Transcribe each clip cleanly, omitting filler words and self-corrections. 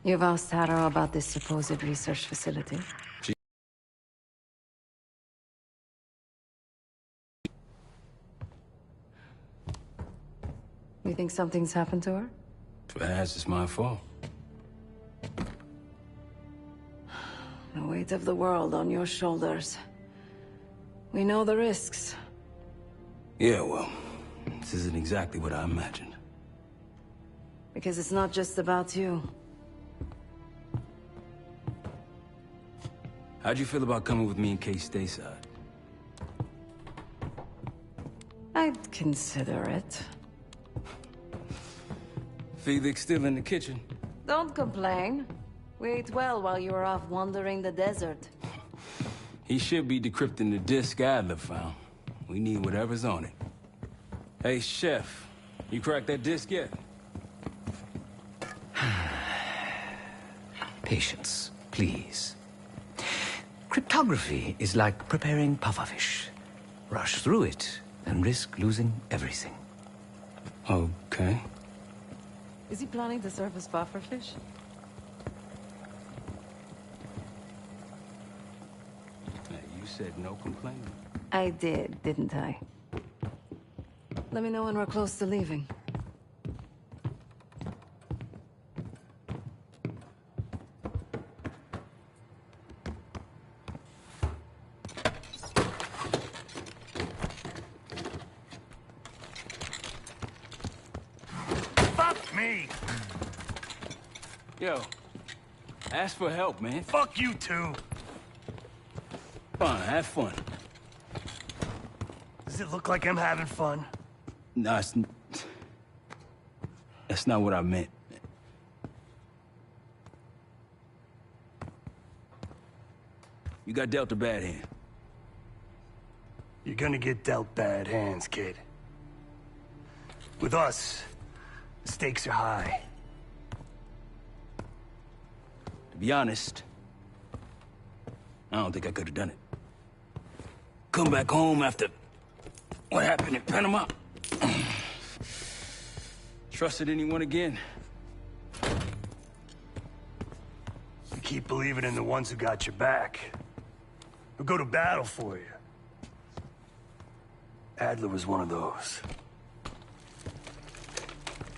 You've asked Harrow about this supposed research facility? She... You think something's happened to her? If it has, it's my fault. The weight of the world on your shoulders. We know the risks. Yeah, well, this isn't exactly what I imagined. Because it's not just about you. How'd you feel about coming with me in case stateside? I'd consider it. Felix still in the kitchen? Don't complain. We ate well while you were off wandering the desert. He should be decrypting the disk Adler found. We need whatever's on it. Hey, Chef, you cracked that disk yet? Patience, please. Cryptography is like preparing pufferfish. Rush through it and risk losing everything. Okay. Is he planning to serve us pufferfish? Hey, you said no complaining. I did, didn't I? Let me know when we're close to leaving. Fuck me! Yo, ask for help, man. Fuck you too! Fine, have fun. Does it look like I'm having fun? No, that's not what I meant. You got dealt a bad hand. You're gonna get dealt bad hands, kid. With us, the stakes are high. To be honest, I don't think I could have done it. Come back home after what happened in Panama. Trusted anyone again? You keep believing in the ones who got your back. Who go to battle for you. Adler was one of those.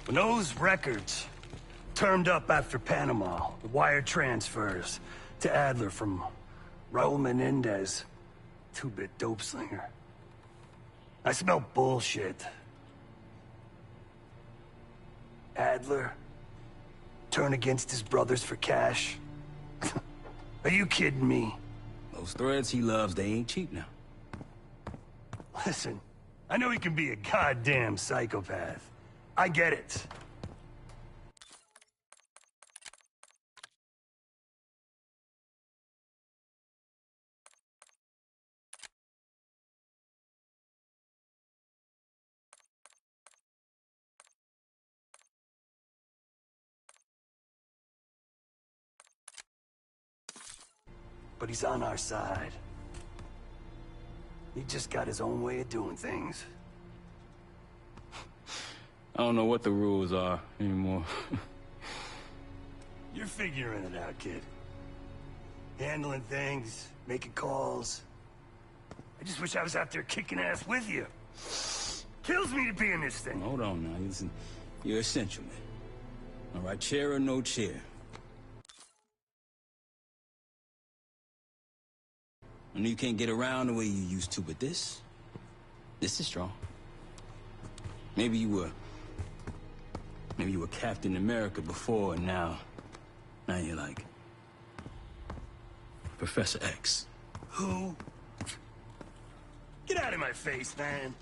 When those records turned up after Panama, the wire transfers to Adler from Raul Menendez, two-bit dope slinger. I smell bullshit. Adler turn against his brothers for cash? Are you kidding me? Those threads he loves, they ain't cheap now. Listen, I know he can be a goddamn psychopath. I get it. But he's on our side. He just got his own way of doing things. I don't know what the rules are anymore. You're figuring it out, kid. Handling things, making calls. I just wish I was out there kicking ass with you. Kills me to be in this thing. Hold on now, listen. You're essential, man. All right, chair or no chair. I know you can't get around the way you used to, but this is strong. Maybe you were Captain America before, and now you're like Professor X. Who? Get out of my face, man.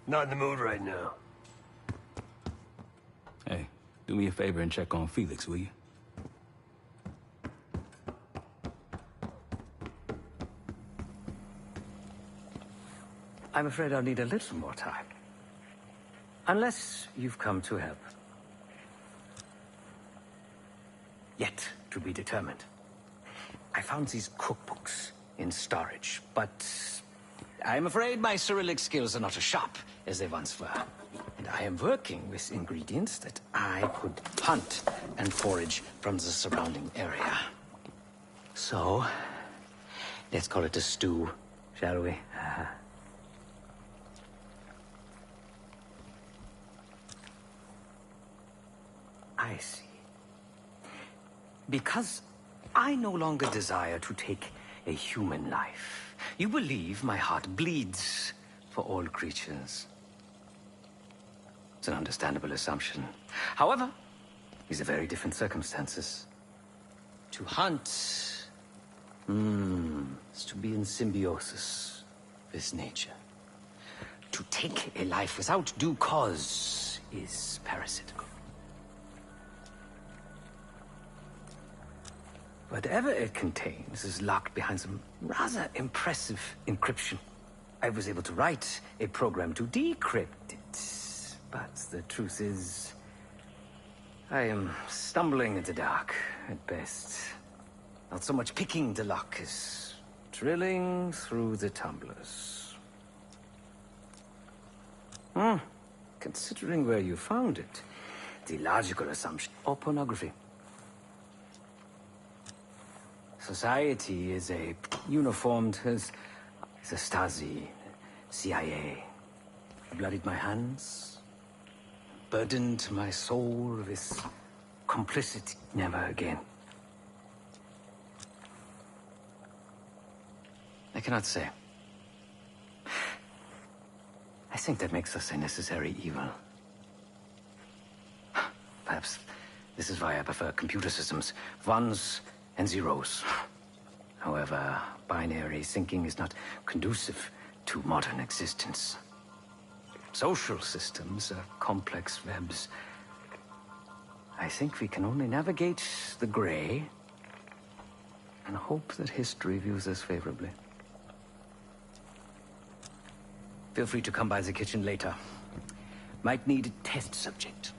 Not in the mood right now. Hey, do me a favor and check on Felix, will you? I'm afraid I'll need a little more time. Unless you've come to help. Yet to be determined. I found these cookbooks in storage, but I'm afraid my Cyrillic skills are not as sharp as they once were. And I am working with ingredients that I could hunt and forage from the surrounding area. So, let's call it a stew, shall we? I see. Because I no longer desire to take a human life, you believe my heart bleeds for all creatures. It's an understandable assumption. However, these are very different circumstances. To hunt is to be in symbiosis with nature. To take a life without due cause is parasitical. Whatever it contains is locked behind some rather impressive encryption. I was able to write a program to decrypt it, but the truth is, I am stumbling in the dark at best. Not so much picking the lock as drilling through the tumblers. Considering where you found it, the logical assumption, or pornography. Society is a uniformed as the Stasi, CIA. Bloodied my hands, burdened my soul with complicity. Never again. I cannot say. I think that makes us a necessary evil. Perhaps this is why I prefer computer systems. Ones and zeros. However, binary thinking is not conducive to modern existence. Social systems are complex webs. I think we can only navigate the gray and hope that history views us favorably. Feel free to come by the kitchen later. Might need a test subject.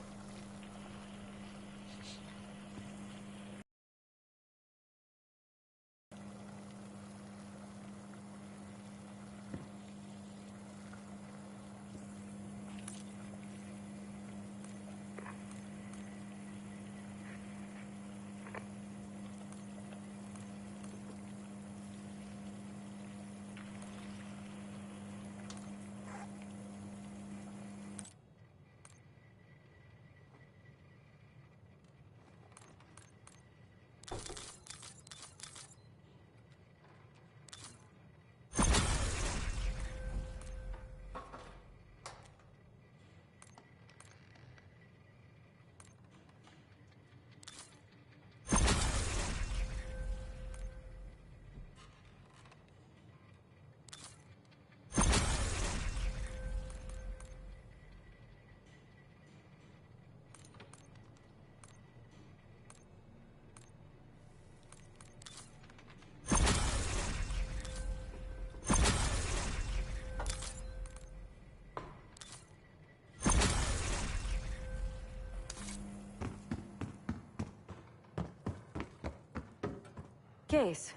Case.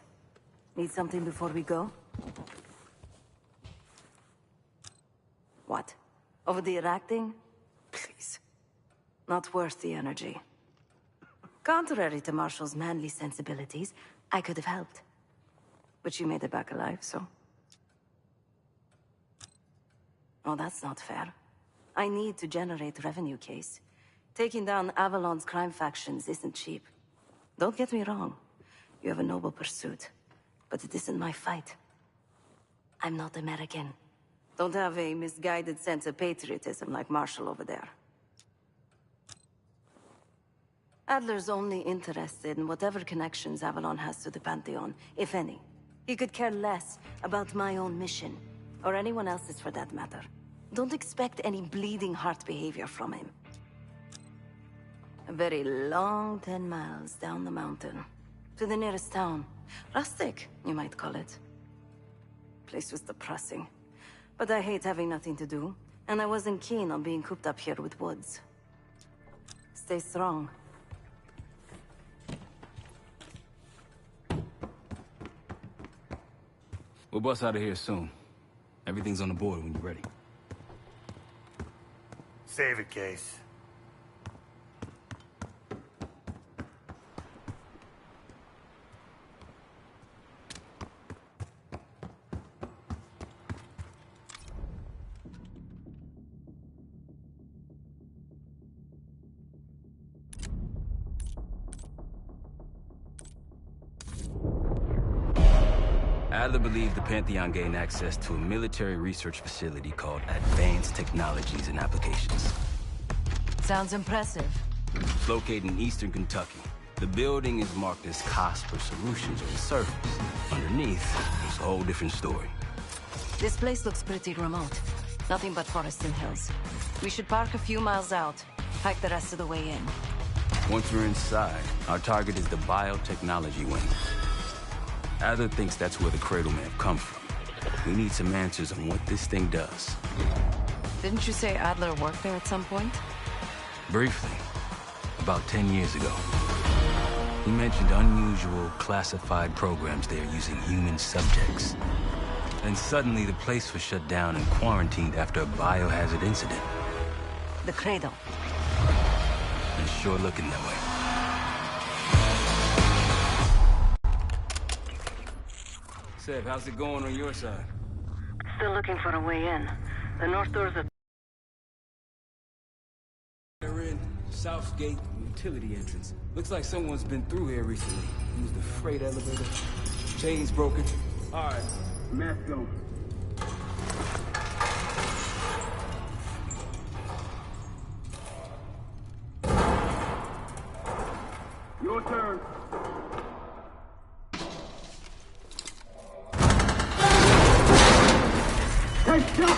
Need something before we go? What? Over the Iraq thing? Please. Not worth the energy. Contrary to Marshall's manly sensibilities, I could have helped. But you made it back alive, so... Oh, that's not fair. I need to generate revenue, Case. Taking down Avalon's crime factions isn't cheap. Don't get me wrong. You have a noble pursuit, but it isn't my fight. I'm not American. Don't have a misguided sense of patriotism like Marshall over there. Adler's only interested in whatever connections Avalon has to the Pantheon, if any. He could care less about my own mission, or anyone else's for that matter. Don't expect any bleeding heart behavior from him. A very long 10 miles down the mountain. To the nearest town. Rustic, you might call it. Place was depressing. But I hate having nothing to do, and I wasn't keen on being cooped up here with Woods. Stay strong. We'll bust out of here soon. Everything's on the board when you're ready. Save it, Case. Adler believed the Pantheon gained access to a military research facility called Advanced Technologies and Applications. Sounds impressive. It's located in eastern Kentucky. The building is marked as Cosper Solutions on the surface. Underneath, it's a whole different story. This place looks pretty remote. Nothing but forests and hills. We should park a few miles out, hike the rest of the way in. Once we're inside, our target is the biotechnology wing. Adler thinks that's where the Cradle may have come from. We need some answers on what this thing does. Didn't you say Adler worked there at some point? Briefly, about 10 years ago. He mentioned unusual, classified programs there using human subjects. Then suddenly the place was shut down and quarantined after a biohazard incident. The Cradle. It's sure looking that way. Sev, how's it going on your side? Still looking for a way in. The north doors are... They're in South Gate utility entrance. Looks like someone's been through here recently. Used the freight elevator. Chains broken. All right, mask go. Your turn. Hey, stop!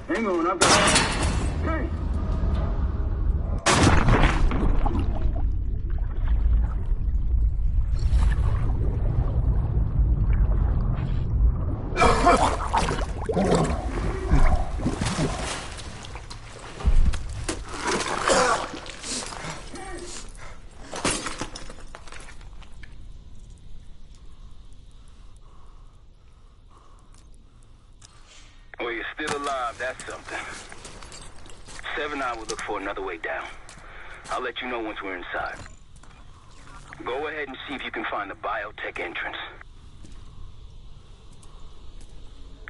Hang on, I've got... Hey! Well, you're still alive, that's something. Sev and I will look for another way down. I'll let you know once we're inside. Go ahead and see if you can find the biotech entrance.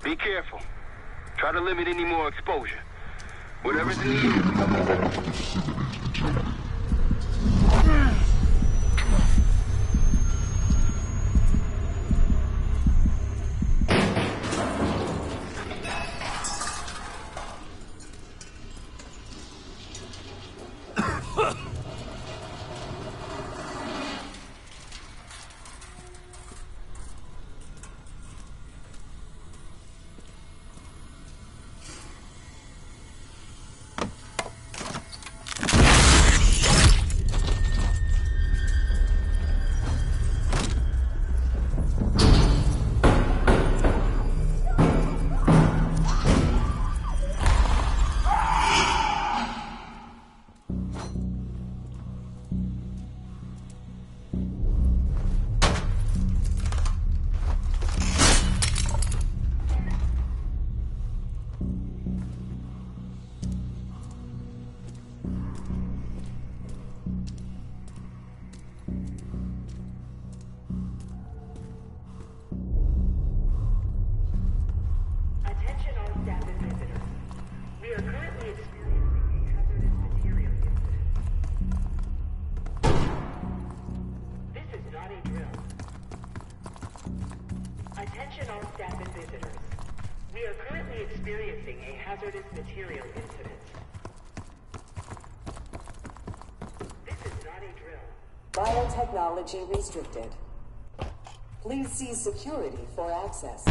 Be careful. Try to limit any more exposure. Whatever's in the air. Attention all staff and visitors. We are currently experiencing a hazardous material incident. This is not a drill. Biotechnology restricted. Please see security for access.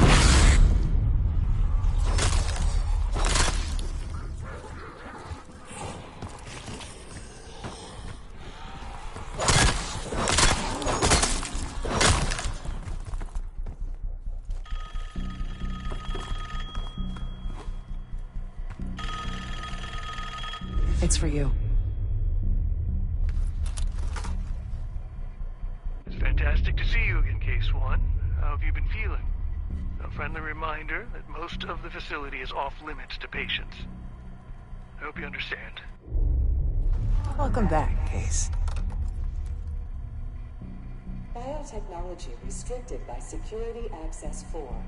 It's for you. reminder that most of the facility is off-limits to patients. I hope you understand. Welcome back, Case. Biotechnology restricted by Security Access 4.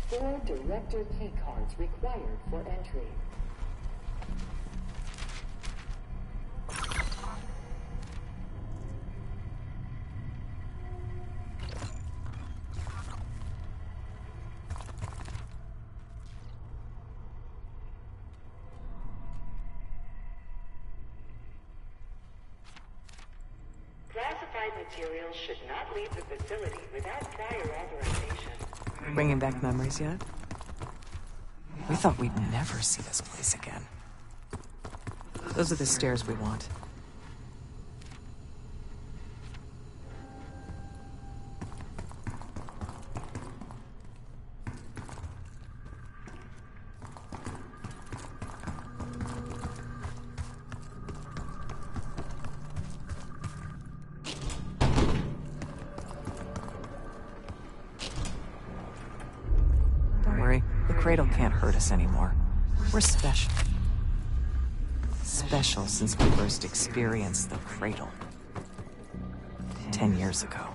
4 Director keycards required for entry. Classified materials should not leave the facility without prior authorization. Bringing back memories yet? We thought we'd never see this place again. Those are the stairs we want. Don't worry, the Cradle can't hurt us anymore. We're special. Special since we first experienced the Cradle. 10 years ago.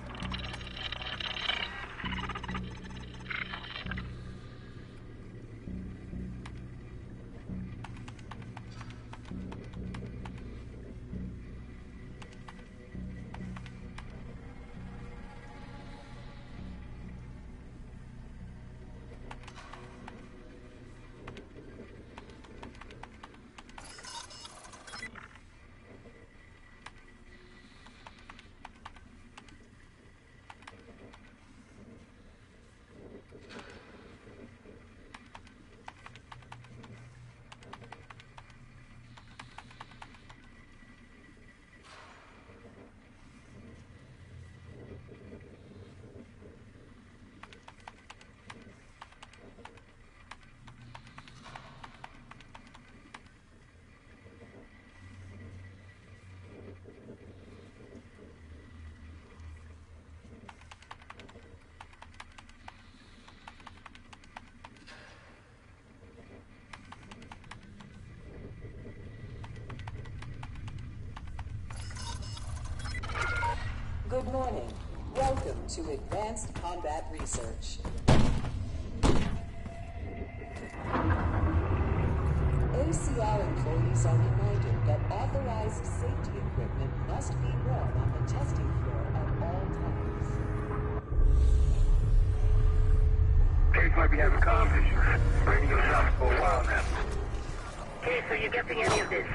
Good morning. Welcome to Advanced Combat Research. ACR employees are reminded that authorized safety equipment must be worn on the testing floor at all times. Case might be having comm issues. Radio shots for a while now. Case, are you getting any of this?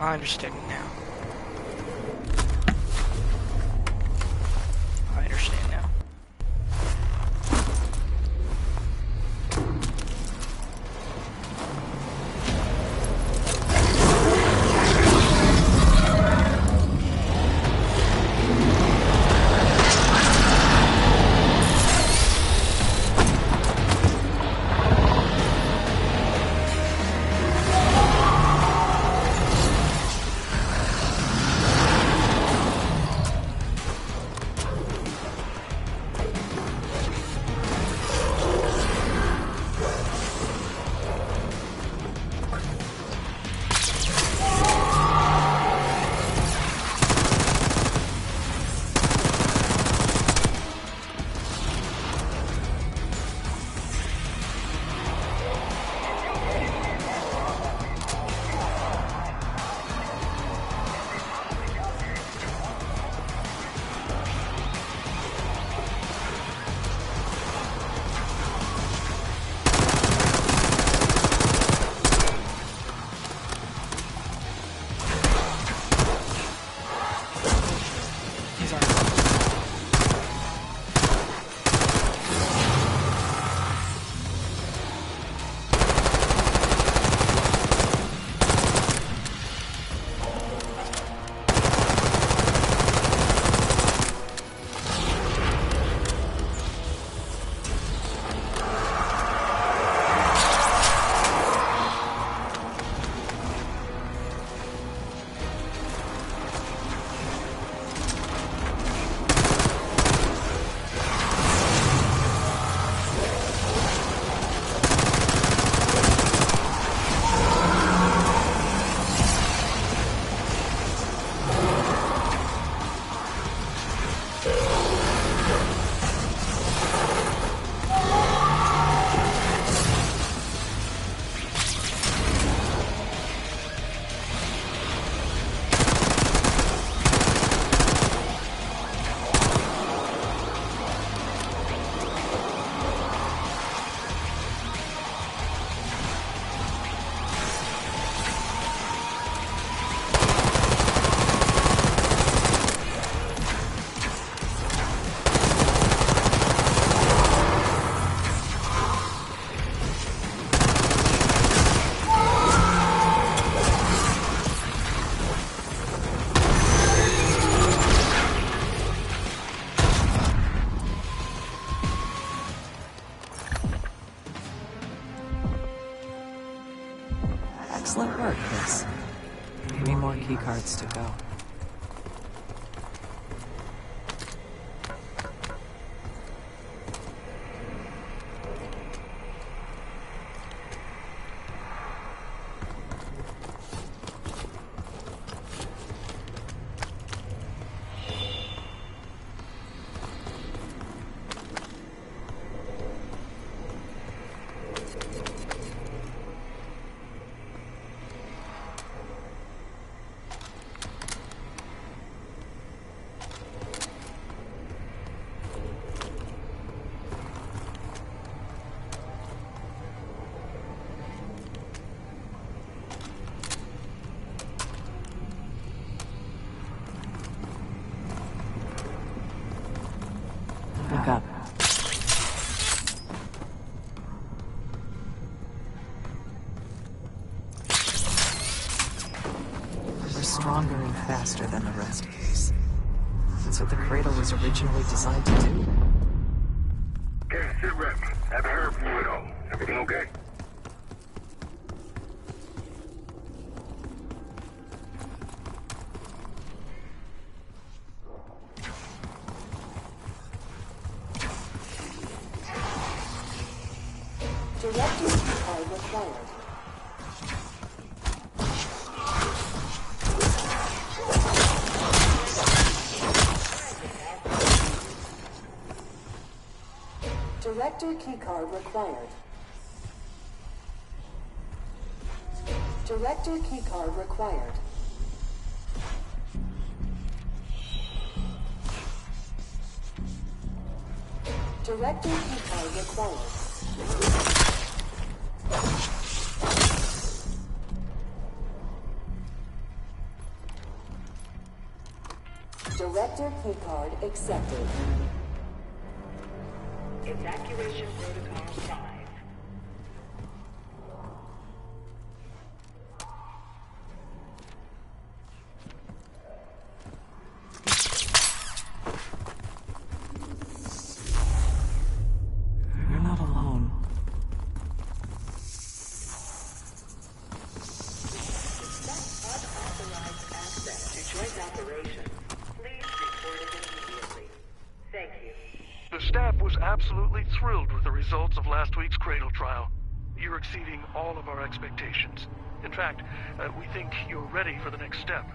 I understand now. I understand now. Excellent work, Chris. 3 more keycards to go. Look up. We're stronger and faster than the rest of these. That's what the cradle was originally designed to do. Okay, sit rep. Haven't heard from you at all. Everything okay? Director's card required. Director keycard required. Director keycard required. Director keycard required. Director keycard accepted. Evacuation Protocol 5. You're not alone. Unauthorized access to joint operation. Please report it immediately. Thank you. The staff was absolutely thrilled with the results of last week's Cradle trial. You're exceeding all of our expectations. In fact, we think you're ready for the next step.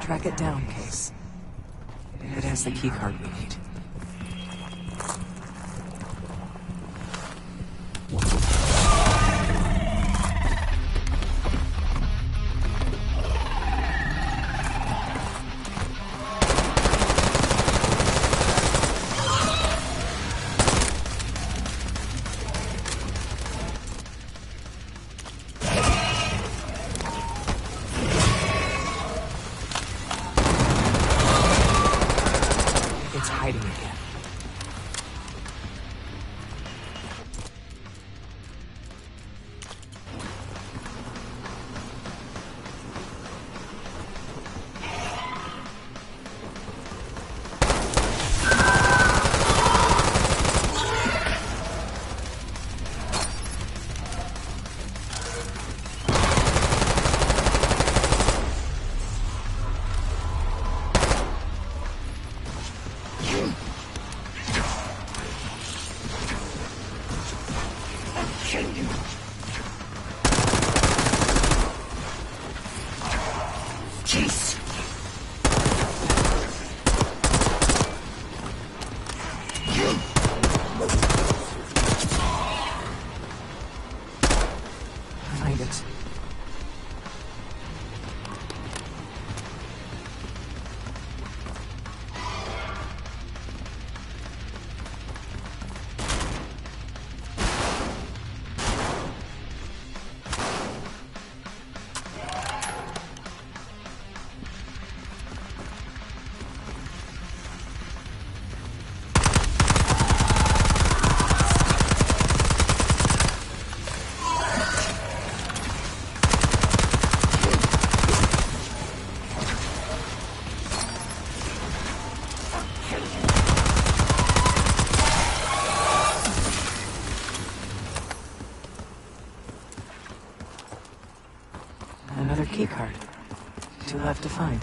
Track it down, Case. It has the keycard we need. It's hiding again. Find it. Another keycard. 2 left to find.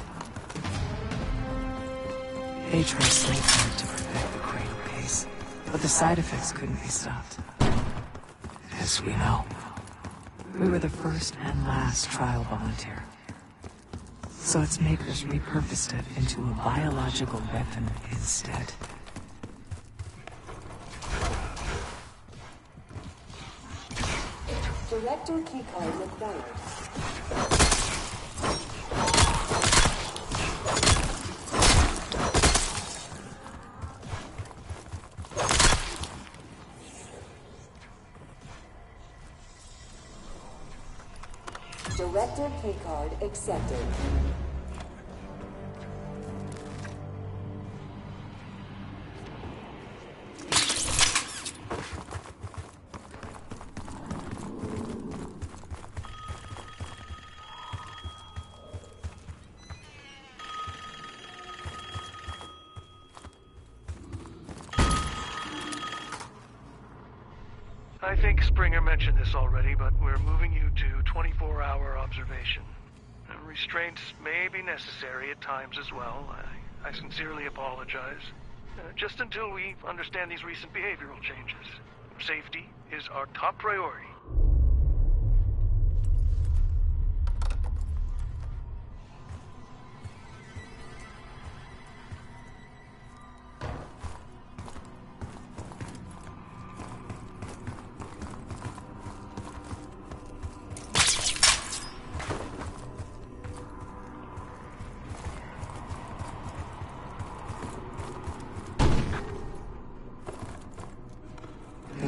They tried so hard to prevent the Cradle case, but the side effects couldn't be stopped. As we know, we were the first and last trial volunteer. So its makers repurposed it into a biological weapon instead. Director keycard required. Director keycard accepted. I think Springer mentioned this already, but we're moving you to 24-hour observation. Restraints may be necessary at times as well. I sincerely apologize. Just until we understand these recent behavioral changes. Safety is our top priority.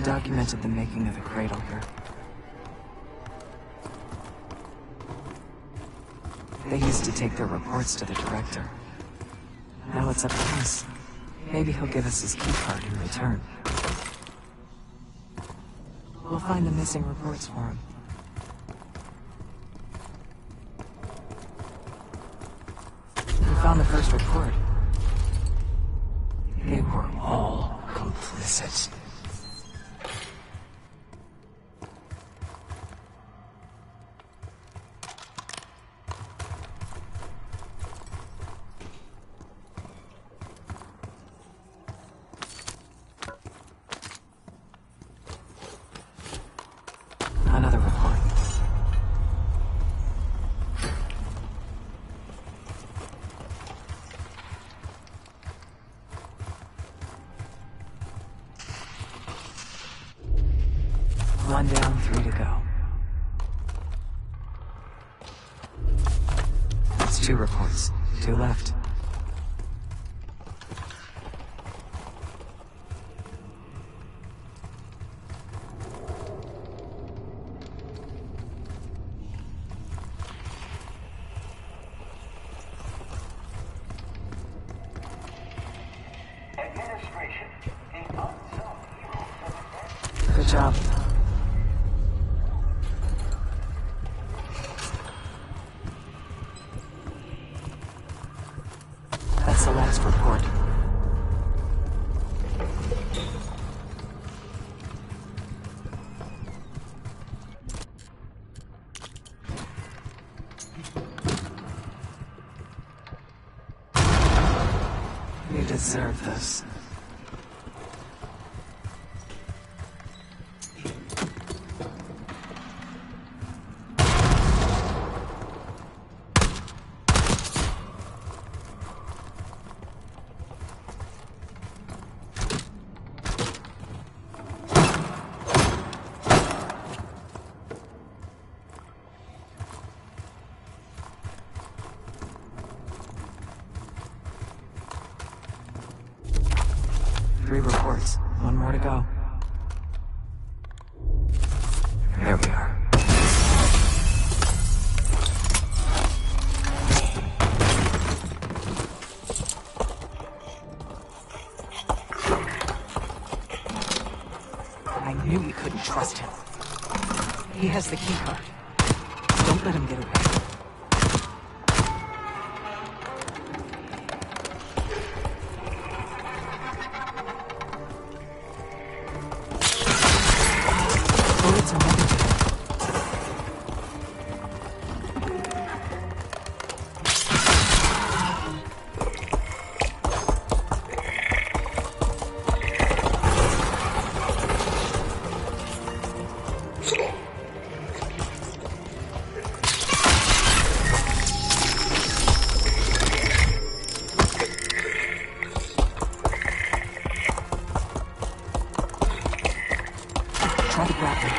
He documented the making of the cradle here. They used to take their reports to the director. Now it's up to us. Maybe he'll give us his keycard in return. We'll find the missing reports for him. We found the first report. They were all complicit. Another report. One down, 3 to go. That's 2 reports. 2 left. Good job. That's the last report. You deserve this. Three reports. 1 more to go. There we are. I knew we couldn't trust him. He has the keycard. Don't let him get away. Try to grab him.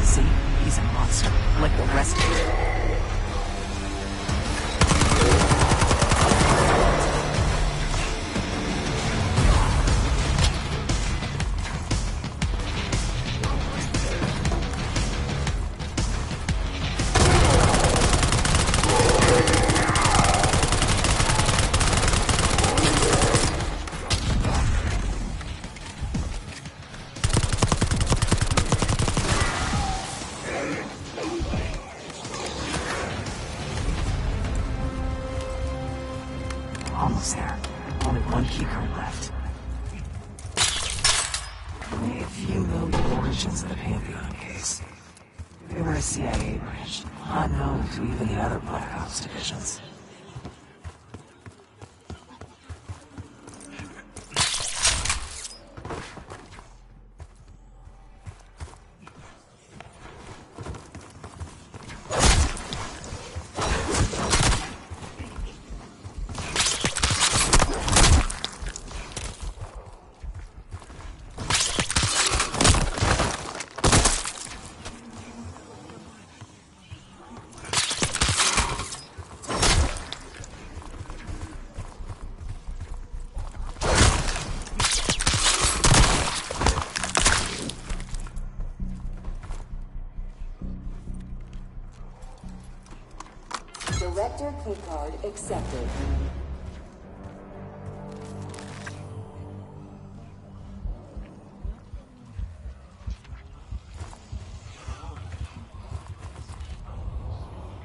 See? He's a monster, like the rest of you. Almost there. Only 1 keycard left. If you know the origins of the Pantheon case, they were a CIA branch, unknown to even the other Black Ops divisions. Director keycard accepted.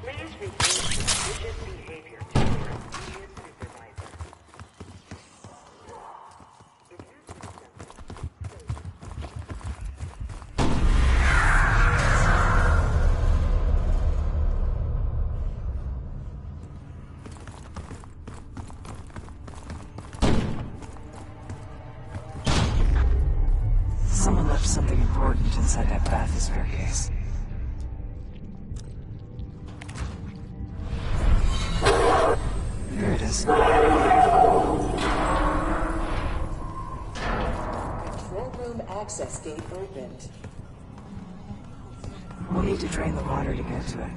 Please report suspicious behavior to your immediate supervisor. If you see something, Someone left something important inside that bathysphere case. Here it is. Control room access gate opened. We'll need to drain the water to get to it.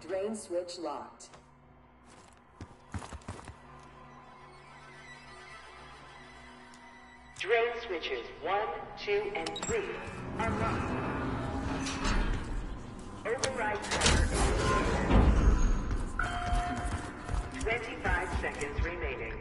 Drain switch locked. drain switches 1, 2, and 3 are locked. Override power initiated. 25 seconds remaining.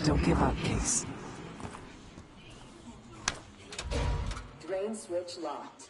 Don't give up, Case. Drain switch locked.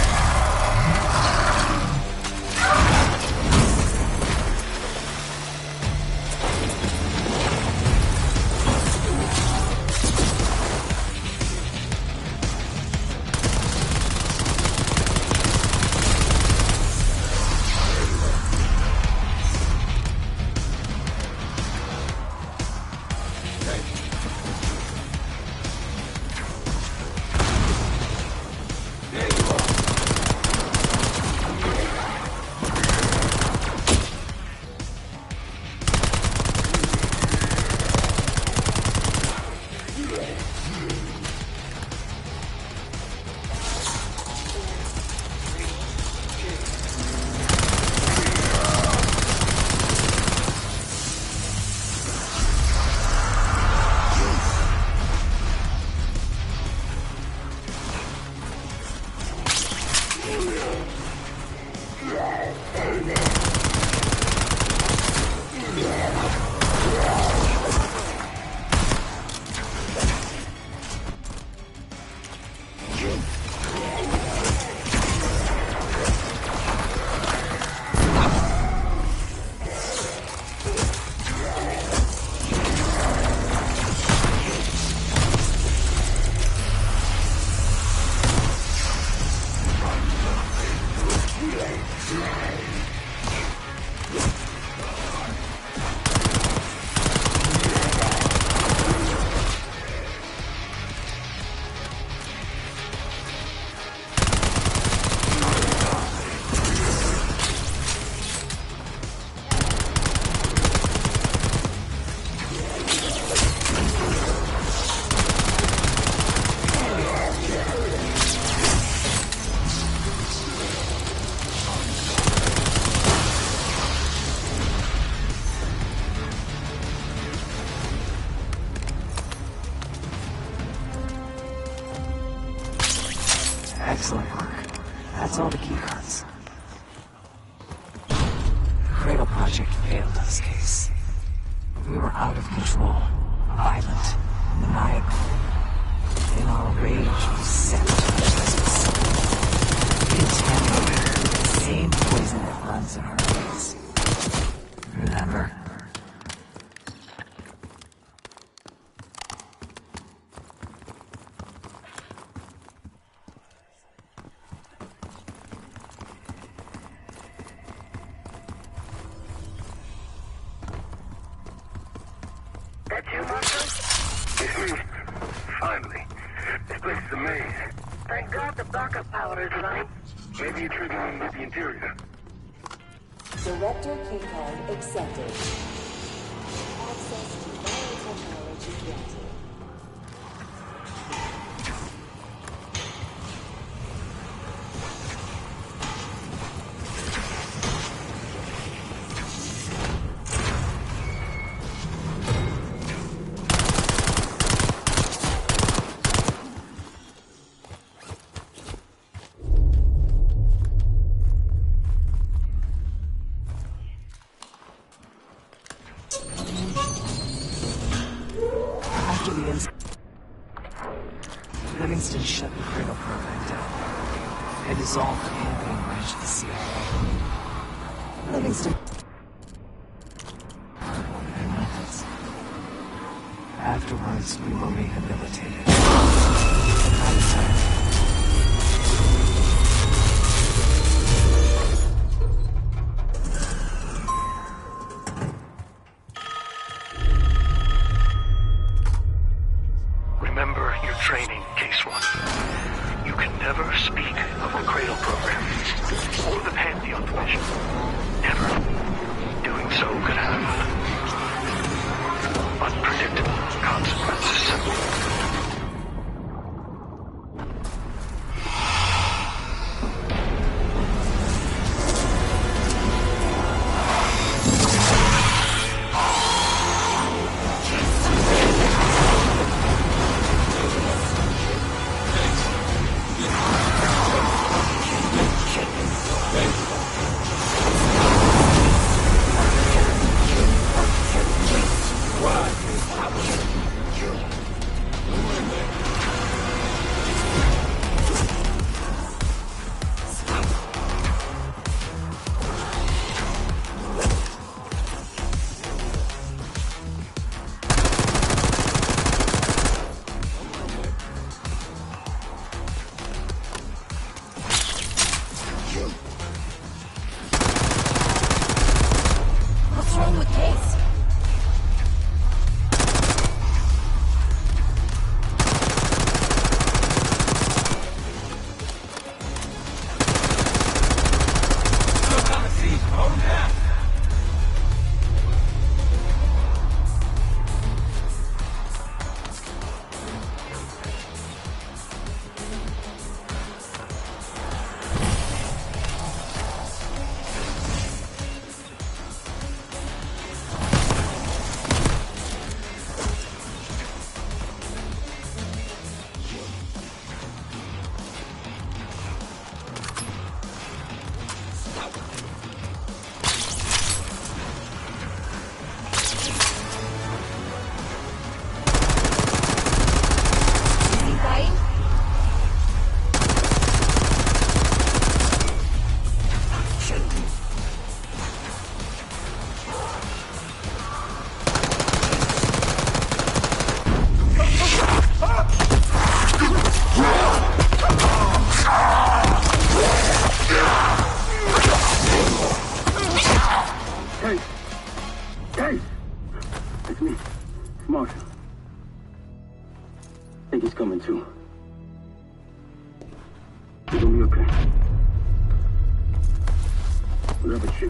Excellent work. That's all the keycards. Cradle Project failed in this case. We were out of control, violent, maniacal. In our rage, we sabotaged this facility. Contaminated with the same poison that runs in our veins. Remember? That you, Marshal? It's me. Finally. This place is a maze. Thank God the backup power is running. Maybe you're triggering with the interior. Director keycard accepted. Access to biotechnology granted. Livingston shut the Cradle program down. I dissolved the campaign branch of the CIA. Livingston... methods. Afterwards, we were rehabilitated. I decided... Remember your training, Case One. You can never speak of the Cradle program or the Pantheon division. Never. Doing so could have unpredictable consequences. What's wrong with Case?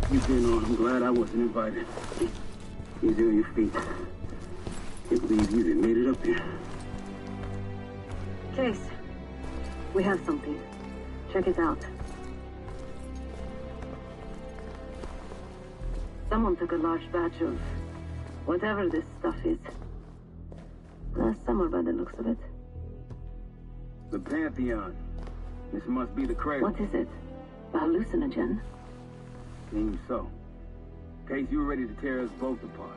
trip you've been on. I'm glad I wasn't invited. Easy on your feet. Can't believe you even made it up here. Case. We have something. Check it out. Someone took a large batch of whatever this stuff is. Somewhere by the looks of it. The Pantheon. This must be the cradle. What is it? A hallucinogen? Seems so. Case, you were ready to tear us both apart.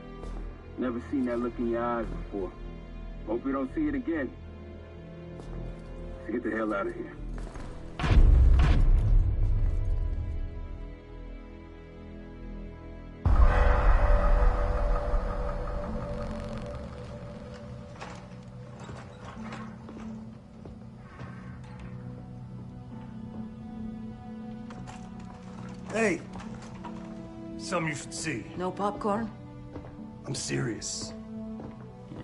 Never seen that look in your eyes before. Hope we don't see it again. Let's get the hell out of here. Hey, something you should see. No popcorn? I'm serious.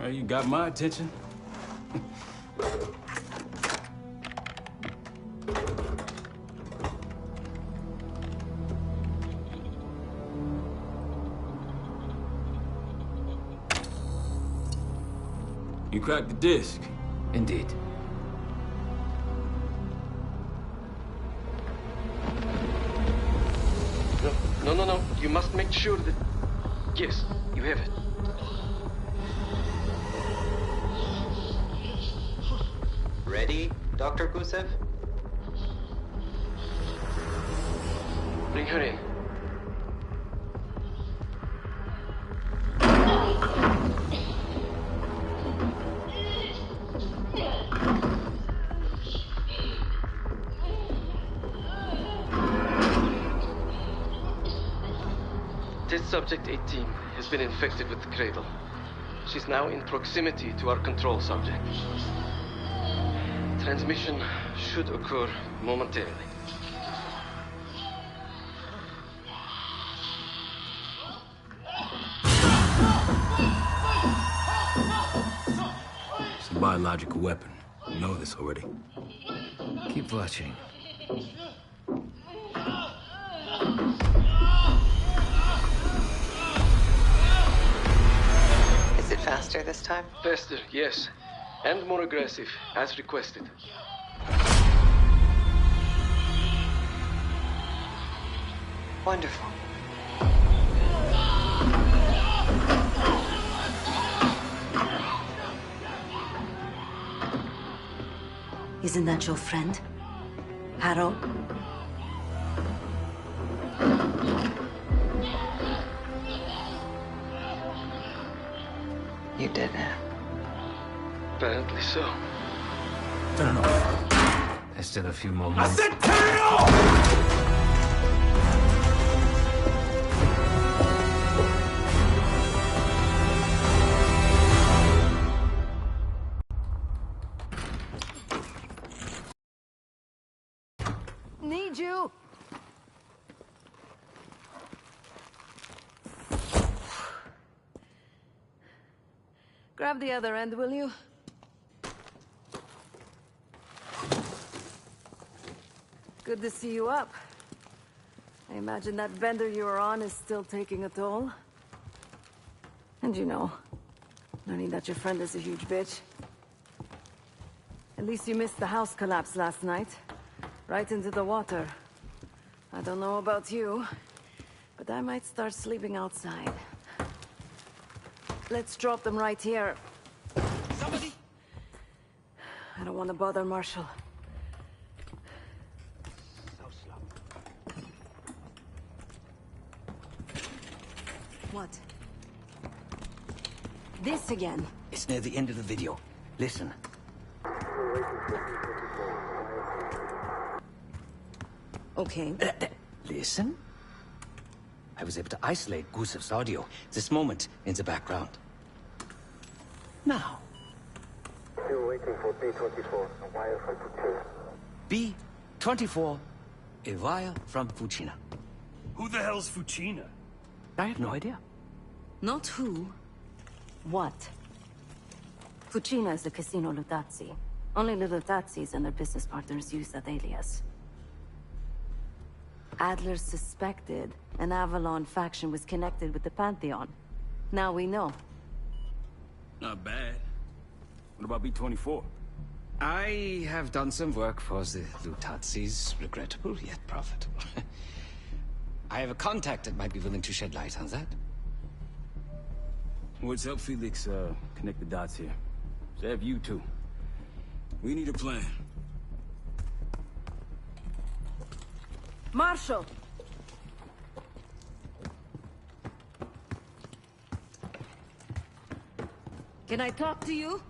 Well, you got my attention. You cracked the disc. Indeed. No. You must make sure that... Yes, you have it. Ready, Dr. Gusev? Bring her in. Test subject 18 has been infected with the cradle. She's now in proximity to our control subject. Transmission should occur momentarily. It's a biological weapon. You know this already. Keep watching. Is it faster this time? Faster, yes. And more aggressive, as requested. Wonderful. Isn't that your friend? Harrow? You did it. Apparently so. Turn off. There's still a few more I moments. said turn it off! Need you! Grab the other end, will you? Good to see you up. I imagine that bender you were on is still taking a toll. And you know, learning that your friend is a huge bitch. At least you missed the house collapse last night. Right into the water. I don't know about you, but I might start sleeping outside. Let's drop them right here. Somebody! I don't want to bother Marshall. What? This again? It's near the end of the video. Listen. Okay. Listen? I was able to isolate Gusev's audio. This moment in the background. Now. Still waiting for B-24, a wire from Fuchina. B-24, a wire from Fuchina. Who the hell's Fuchina? I have no idea. Not who. What? Fucina is the Casino Lutazzi. Only the Lutazzis and their business partners use that alias. Adler suspected an Avalon faction was connected with the Pantheon. Now we know. Not bad. What about B-24? I have done some work for the Lutazis, regrettable yet profitable. I have a contact that might be willing to shed light on that. Let's help Felix connect the dots here. So have you two. We need a plan. Marshal! Can I talk to you?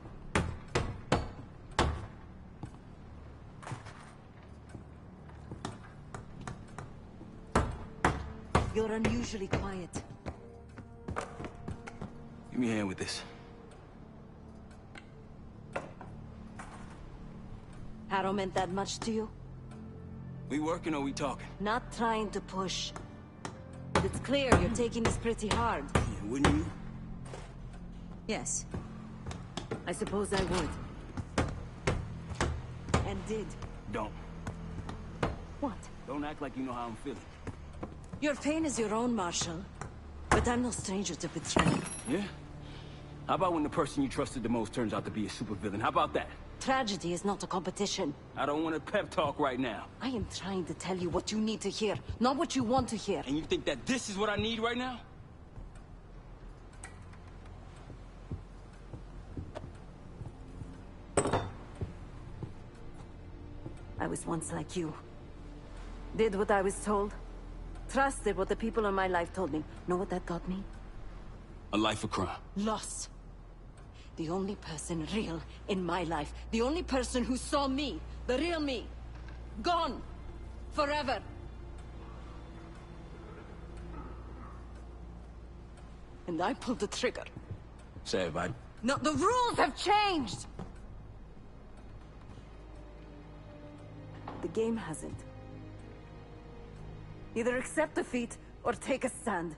You're unusually quiet. Give me a hand with this. Harrow meant that much to you? We working or we talking? Not trying to push. But it's clear you're taking this pretty hard. Yeah, wouldn't you? Yes. I suppose I would. And did. Don't. What? Don't act like you know how I'm feeling. Your pain is your own, Marshal. But I'm no stranger to betrayal. Yeah? How about when the person you trusted the most turns out to be a supervillain? How about that? Tragedy is not a competition. I don't want a pep talk right now. I am trying to tell you what you need to hear, not what you want to hear. And you think that this is what I need right now? I was once like you. Did what I was told. Trusted what the people in my life told me. Know what that got me? A life of crime. Lost. The only person real in my life. The only person who saw me. The real me. Gone. Forever. And I pulled the trigger. Say it, bud. No, the rules have changed! The game hasn't. Either accept defeat, or take a stand.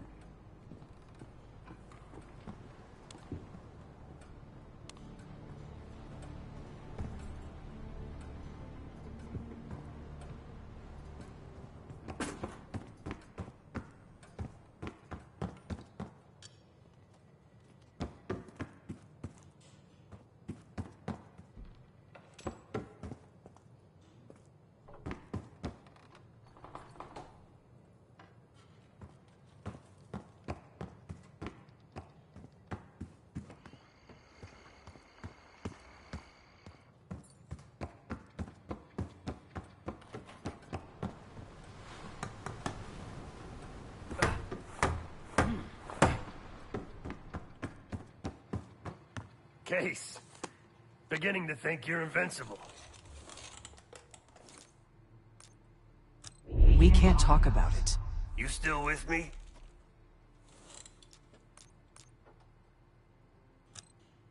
Case. Beginning to think you're invincible. We can't talk about it. You still with me?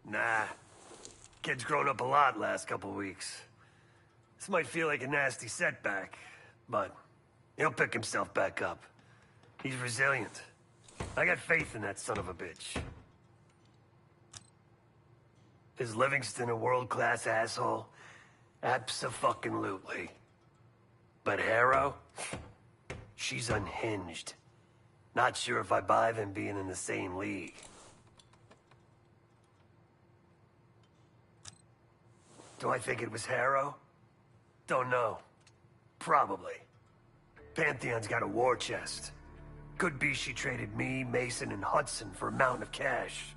Nah. Kid's grown up a lot last couple weeks. This might feel like a nasty setback, but he'll pick himself back up. He's resilient. I got faith in that son of a bitch. Is Livingston a world-class asshole? Abso-fucking-lutely. But Harrow? She's unhinged. Not sure if I buy them being in the same league. Do I think it was Harrow? Don't know. Probably. Pantheon's got a war chest. Could be she traded me, Mason, and Hudson for a mountain of cash.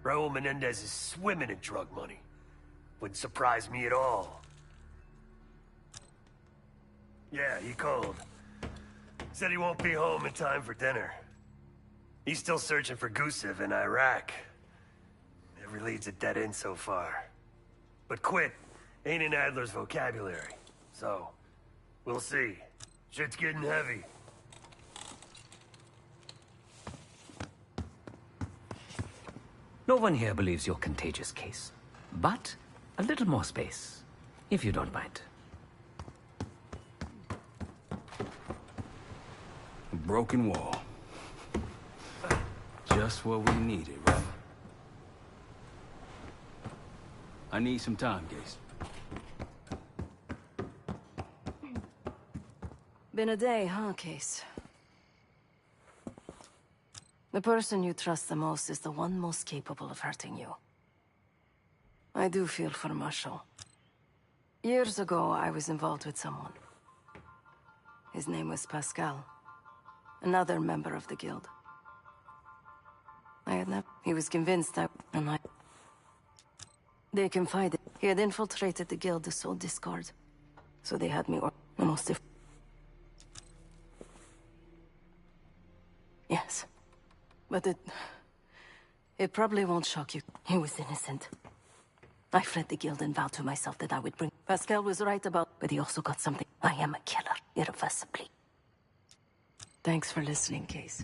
Raul Menendez is swimming in drug money. Wouldn't surprise me at all. Yeah, he called. Said he won't be home in time for dinner. He's still searching for Gusev in Iraq. Every lead's a dead end so far. But quit ain't in Adler's vocabulary. So, we'll see. Shit's getting heavy. No one here believes you're contagious, Case. But a little more space, if you don't mind. A broken wall. Just what we needed, right? I need some time, Case. Been a day, huh, Case? The person you trust the most is the one most capable of hurting you. I do feel for Marshall. Years ago, I was involved with someone. His name was Pascal. Another member of the guild. He was convinced They confided. He had infiltrated the guild to sow discord. So they had me almost Yes. But it probably won't shock you. He was innocent. I fled the guild and vowed to myself that I would bring... Pascal was right about... But he also got something. I am a killer, irreversibly. Thanks for listening, Case.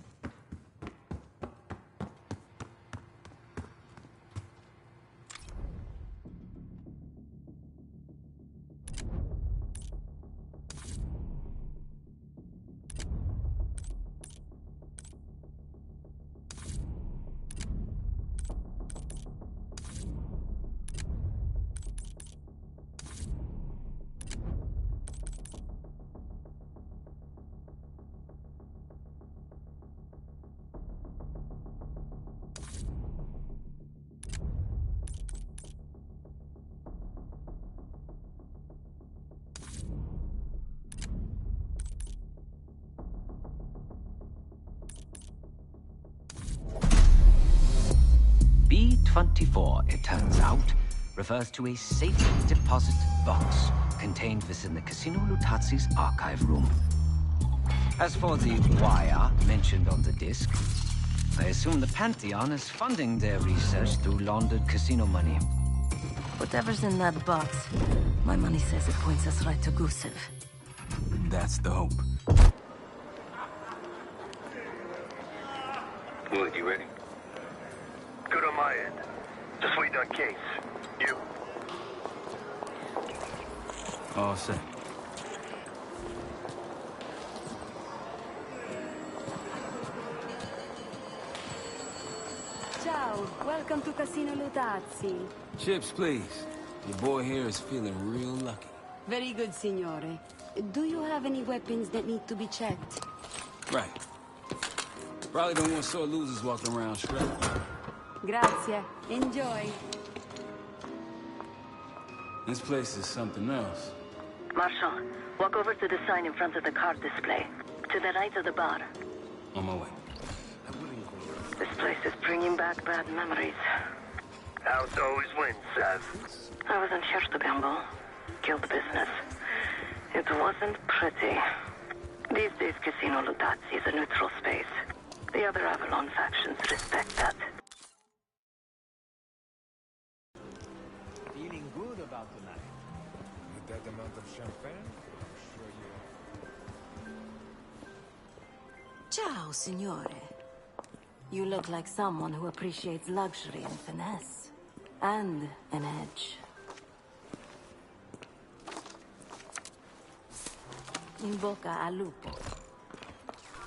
B-24, it turns out, refers to a safe deposit box contained within the Casino Lutazzi's archive room. As for the wire mentioned on the disc, I assume the Pantheon is funding their research through laundered casino money. Whatever's in that box, my money says it points us right to Gusev. That's the hope. Wood, you ready? Good on my end. Just waiting on Case. You? All set. Ciao, welcome to Casino Lutazzi. Chips, please. Your boy here is feeling real lucky. Very good, signore. Do you have any weapons that need to be checked? Right. Probably don't want sore losers walking around strapped. Grazie. Enjoy. This place is something else. Marshal, walk over to the sign in front of the card display. To the right of the bar. On my way. This place is bringing back bad memories. House always wins, Sav. I wasn't here to gamble. Guild business. It wasn't pretty. These days, Casino Lutazzi is a neutral space. The other Avalon factions respect that. Feeling good about tonight. With that amount of champagne? I'm sure you... Ciao, signore. You look like someone who appreciates luxury and finesse. And an edge. In bocca al lupo.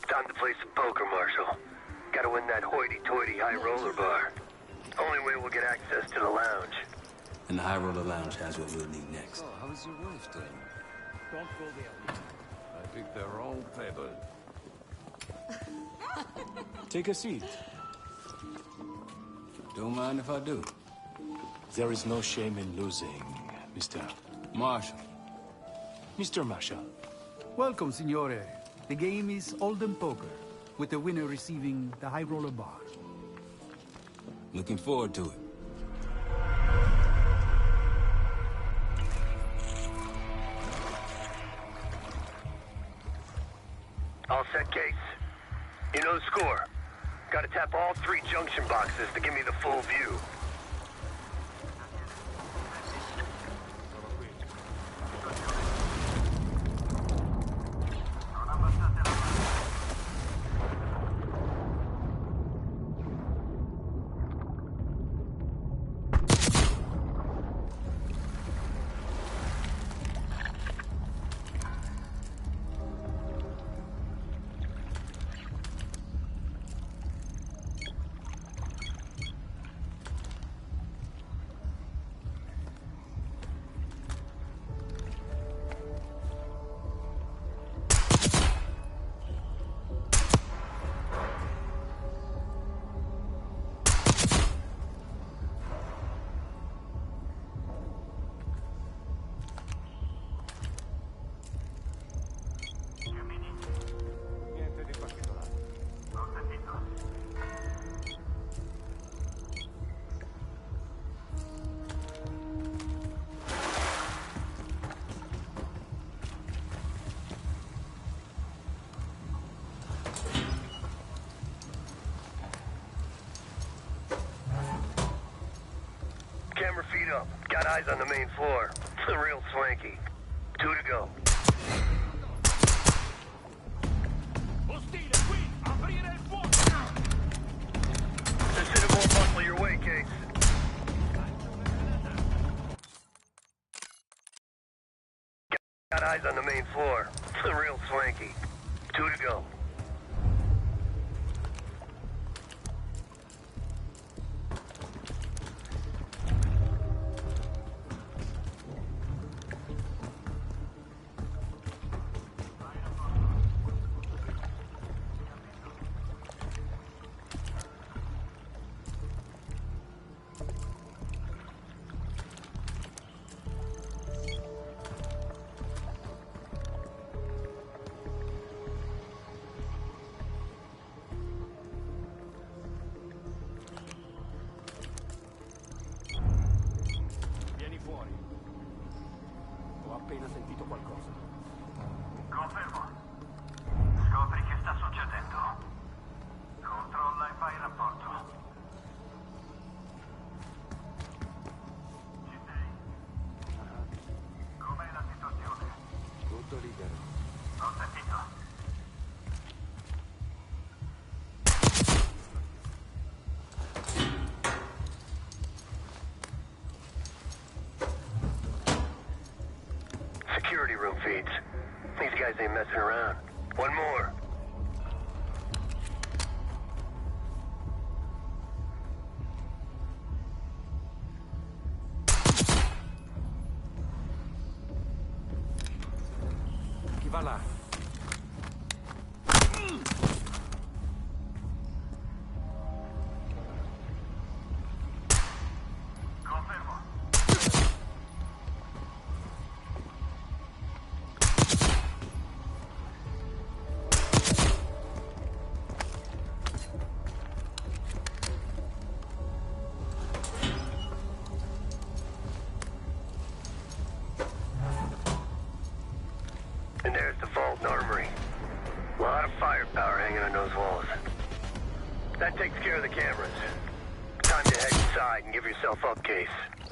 Time to play some poker, Marshal. Gotta win that hoity-toity high roller bar. Only way we'll get access to the lounge. And the High Roller Lounge has what we'll need next. Oh, how's your wife doing? Don't go there. I picked the wrong table. Take a seat. Don't mind if I do. There is no shame in losing, Mr. Marshall. Mr. Marshall. Welcome, signore. The game is Hold'em Poker, with the winner receiving the High Roller bar. Looking forward to it. All set, Case. You know the score. Gotta tap all 3 junction boxes to give me the full view. Got eyes on the main floor. Real swanky. 2 to go. Just hit a more muscle your way, Case. Got eyes on the main floor. Real swanky. 2 to go. Appena sentito qualcosa. Confermo. Scopri che sta succedendo. Controlla e fai rapporto. Ci sei? Com'è la situazione? Tutto libero. Ho sentito. Security room feeds. These guys ain't messing around. One more. Chi va là? Confermo. And there's the vault and armory. A lot of firepower hanging on those walls. That takes care of the cameras. Time to head inside and give yourself up, Case.